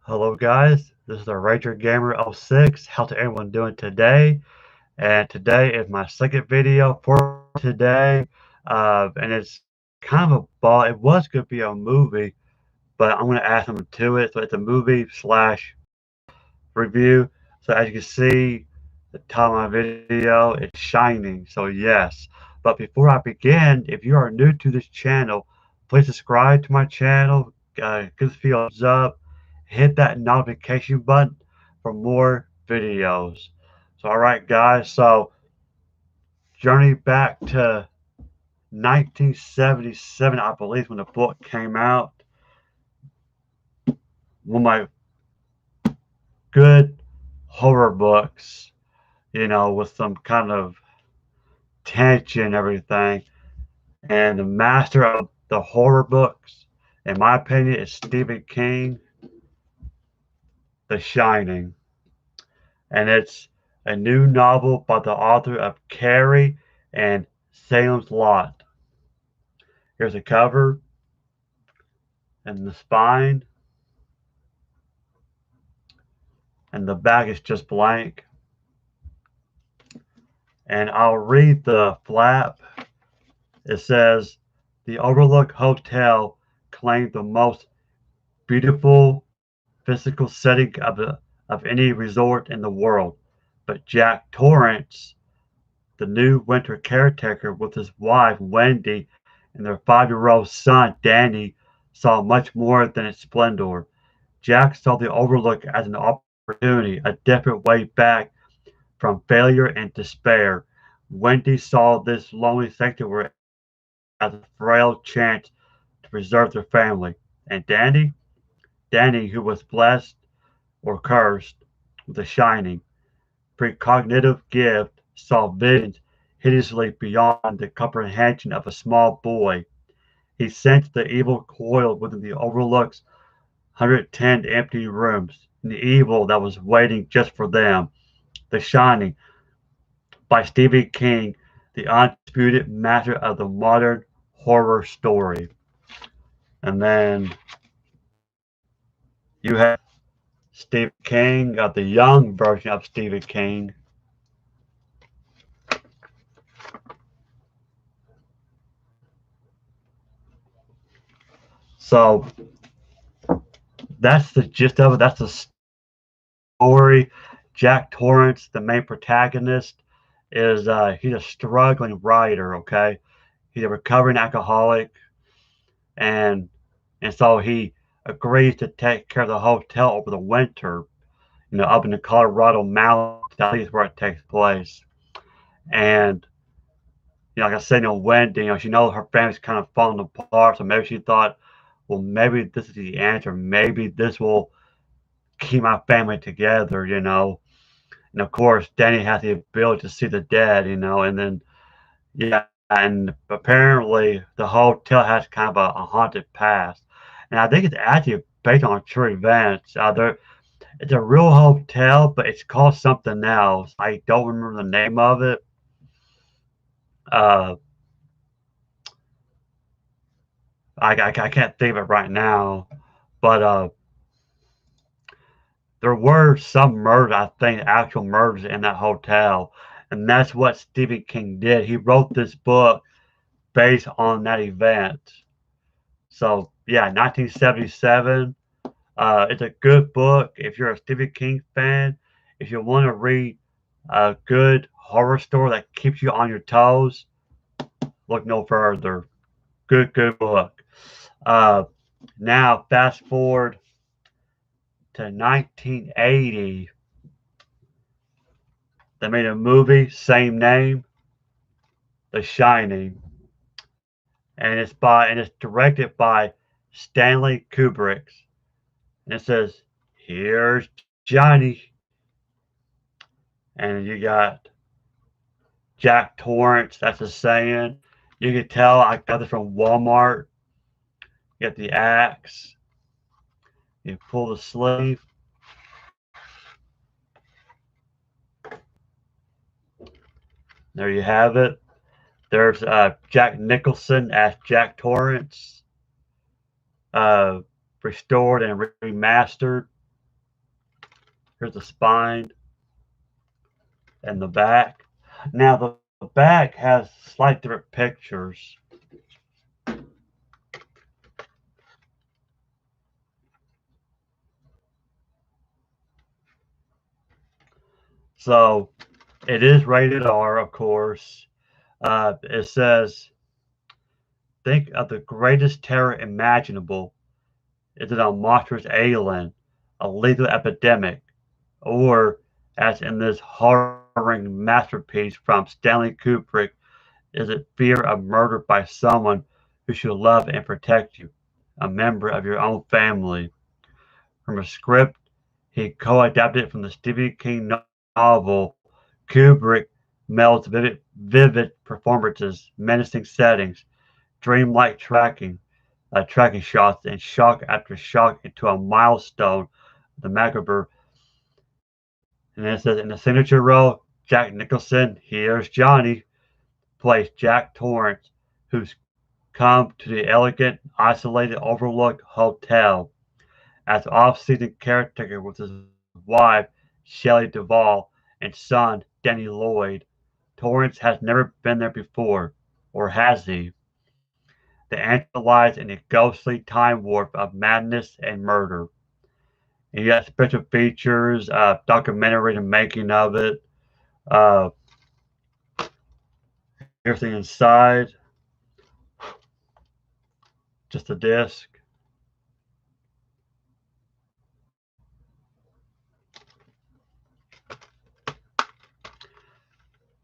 Hello guys, this is the Ranger Gamer 06. How's everyone doing today? And today is my second video for today. And it's kind of a ball. It was going to be a movie, but I'm going to add something to it. So it's a movie slash review. So as you can see, the title of my video is Shining. So yes. But before I begin, if you are new to this channel, please subscribe to my channel. Give us a thumbs up. Hit that notification button for more videos. So alright guys, so journey back to 1977, I believe, when the book came out. One of my good horror books, with some kind of tension and everything. And the master of the horror books, in my opinion, is Stephen King, The Shining. And it's a new novel by the author of Carrie and Salem's Lot. Here's a cover and the spine, and the back is just blank. And I'll read the flap. It says, "The Overlook Hotel claimed the most beautiful physical setting of any resort in the world, but Jack Torrance, the new winter caretaker with his wife Wendy and their 5-year-old son Danny, saw much more than its splendor. Jack saw the Overlook as an opportunity, a different way back from failure and despair. Wendy saw this lonely sanctuary as a frail chance to preserve their family. And Danny, who was blessed or cursed with a shining, precognitive gift, saw visions hideously beyond the comprehension of a small boy. He sensed the evil coiled within the Overlook's 110 empty rooms, and the evil that was waiting just for them. The Shining, by Stephen King, the undisputed master of the modern horror story. And then you have Stephen King, the young version of Stephen King. So that's the gist of it. That's the story. Jack Torrance, the main protagonist, is he's a struggling writer. Okay, he's a recovering alcoholic, and so he agrees to take care of the hotel over the winter. Up in the Colorado mountains. That is where it takes place. And like I said, Wendy, she knows her family's kind of falling apart, so maybe she thought, well, maybe this is the answer. Maybe this will keep my family together. And of course, Danny has the ability to see the dead, and then, yeah, and apparently the hotel has kind of a haunted past. And I think it's actually based on true events. It's a real hotel, but it's called something else. I don't remember the name of it. Uh, I can't think of it right now, but there were some murders, I think, actual murders in that hotel, and that's what Stephen King did. He wrote this book based on that event. So yeah, 1977. It's a good book if you're a Stephen King fan. If you want to read a good horror story that keeps you on your toes, look no further. Good book. Uh, Now fast forward to 1980. They made a movie, same name, The Shining, and it's directed by Stanley Kubrick. And it says, "Here's Johnny," and you got Jack Torrance. That's a saying. You can tell I got this from Walmart. You get the axe. You pull the sleeve. There you have it. There's Jack Nicholson as Jack Torrance, uh, restored and remastered. Here's the spine and the back. Now the back has slight different pictures. So it is rated R, of course. It says, think of the greatest terror imaginable. Is it a monstrous alien, a lethal epidemic, or, as in this horrifying masterpiece from Stanley Kubrick, is it fear of murder by someone who should love and protect you, a member of your own family? From a script he co-adapted from the Stephen King novel, Kubrick melds vivid performances, menacing settings, dreamlike tracking shots, and shock after shock into a milestone, the macabre. And then it says, in the signature role, Jack Nicholson, here's Johnny, plays Jack Torrance, who's come to the elegant, isolated Overlook Hotel as off-season caretaker with his wife, Shelley Duvall, and son, Danny Lloyd. Torrance has never been there before, or has he? The answer lies in a ghostly time warp of madness and murder. And you got special features, documentary, and making of it, uh, everything inside, just a disc.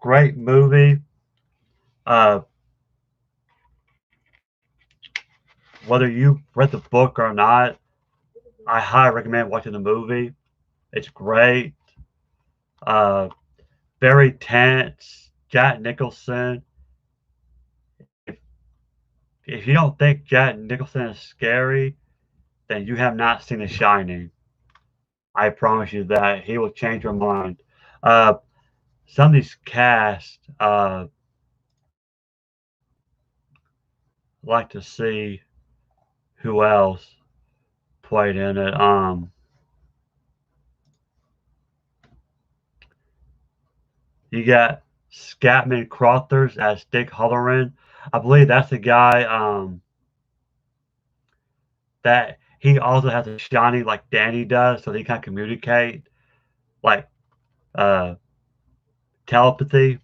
Great movie. Uh, whether you read the book or not, I highly recommend watching the movie. It's great. Uh, very tense. Jack Nicholson. If, if you don't think Jack Nicholson is scary, then you have not seen The Shining. I promise you that he will change your mind. Uh, some of these cast, like to see who else played in it. You got Scatman Crothers as Dick Halloran. I believe that's the guy that he also has a shiny like Danny does, so they kind of communicate like uh, telepathy.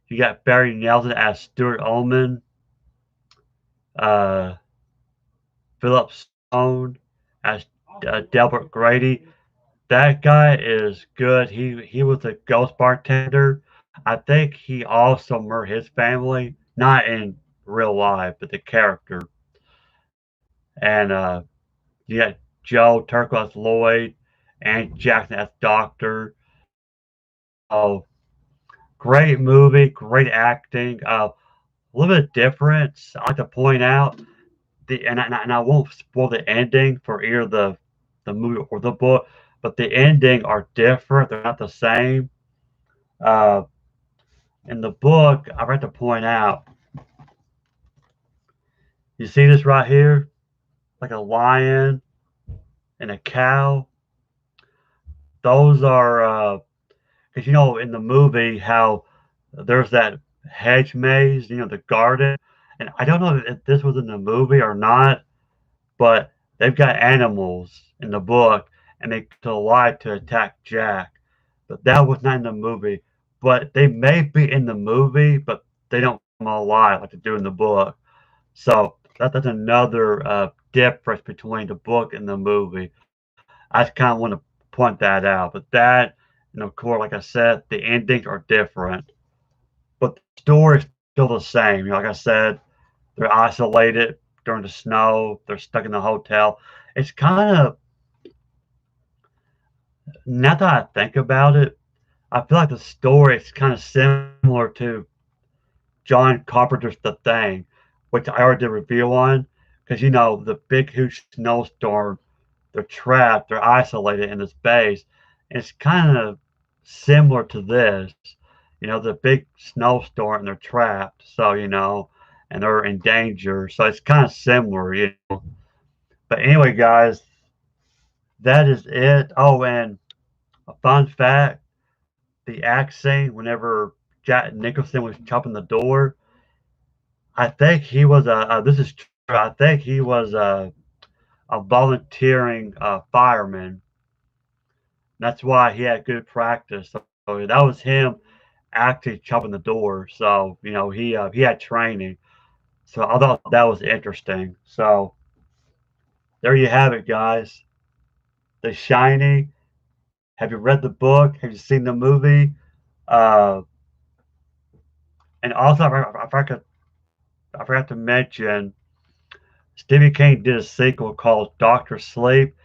You got Barry Nelson as Stuart Ullman, uh, Philip Stone as Delbert Grady. That guy is good. He was a ghost bartender. I think he also murdered his family, not in real life, but the character. And you got Joe Turco as Lloyd and Jackson as Doctor. Oh, great movie, great acting. A little bit of difference. I like to point out and I won't spoil the ending for either the movie or the book, but the ending are different. They're not the same. Uh, in the book, I like to point out. You see this right here, like a lion and a cow. Those are because in the movie how there's that hedge maze, the garden, and I don't know if this was in the movie or not, but they've got animals in the book, and they live to attack Jack. But that was not in the movie. But they may be in the movie, but they don't come alive like they do in the book. So that's another difference between the book and the movie. I just kind of want to point that out. But that, and of course, like I said, the endings are different, but the story is still the same. Like I said, they're isolated during the snow. They're stuck in the hotel. It's kind of, now that I think about it, I feel like the story is kind of similar to John Carpenter's The Thing, which I already did a review on. Because, the big, huge snowstorm, they're trapped, they're isolated in this base. And it's kind of similar to this. The big snowstorm and they're trapped. So, and they're in danger. So it's kind of similar. But anyway, guys, that is it. Oh, and A fun fact: the axe scene whenever Jack Nicholson was chopping the door, I think he was this is true. I think he was a volunteering fireman. That's why he had good practice. So that was him actually chopping the door. So he had training. So I thought that was interesting. So there you have it, guys. The Shining. Have you read the book? Have you seen the movie? Uh, and also, I forgot to mention Stephen King did a sequel called Doctor Sleep,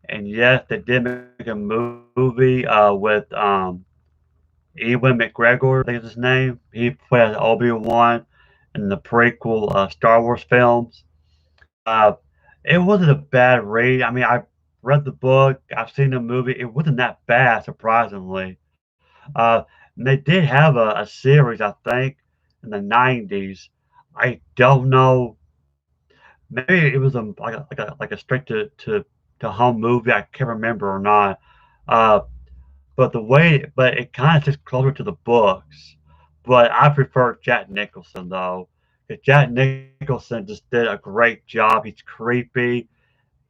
and yes, they did make a movie with Ewan McGregor, I think is his name. He played Obi-Wan in the prequel Star Wars films. Uh, it wasn't a bad read. I mean, I read the book, I've seen the movie. It wasn't that bad, surprisingly. Uh, and they did have a series, I think, in the 90s. I don't know. Maybe it was like a straight to home movie. I can't remember or not. Uh, but it kind of sits closer to the books. But I prefer Jack Nicholson though. 'Cause Jack Nicholson just did a great job. He's creepy.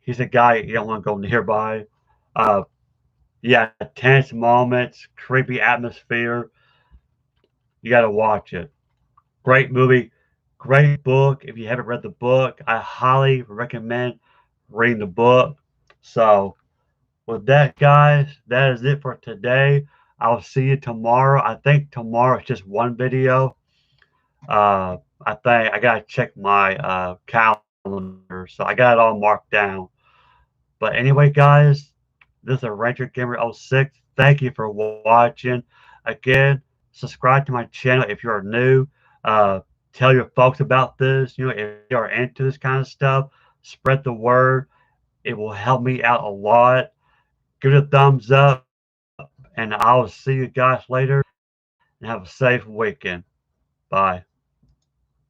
He's a guy you don't want to go nearby. Uh, yeah, tense moments, creepy atmosphere. You got to watch it. Great movie, great book. If you haven't read the book, I highly recommend reading the book. So, with that, guys, that is it for today. I'll see you tomorrow. I think tomorrow is just one video. I think I gotta check my calendar, so I got it all marked down. But anyway, guys, this is Ranger Gamer 06. Thank you for watching. Again, subscribe to my channel if you're new. Uh, tell your folks about this. If you're into this kind of stuff, spread the word. It will help me out a lot. Give it a thumbs up, and I'll see you guys later. And have a safe weekend. Bye.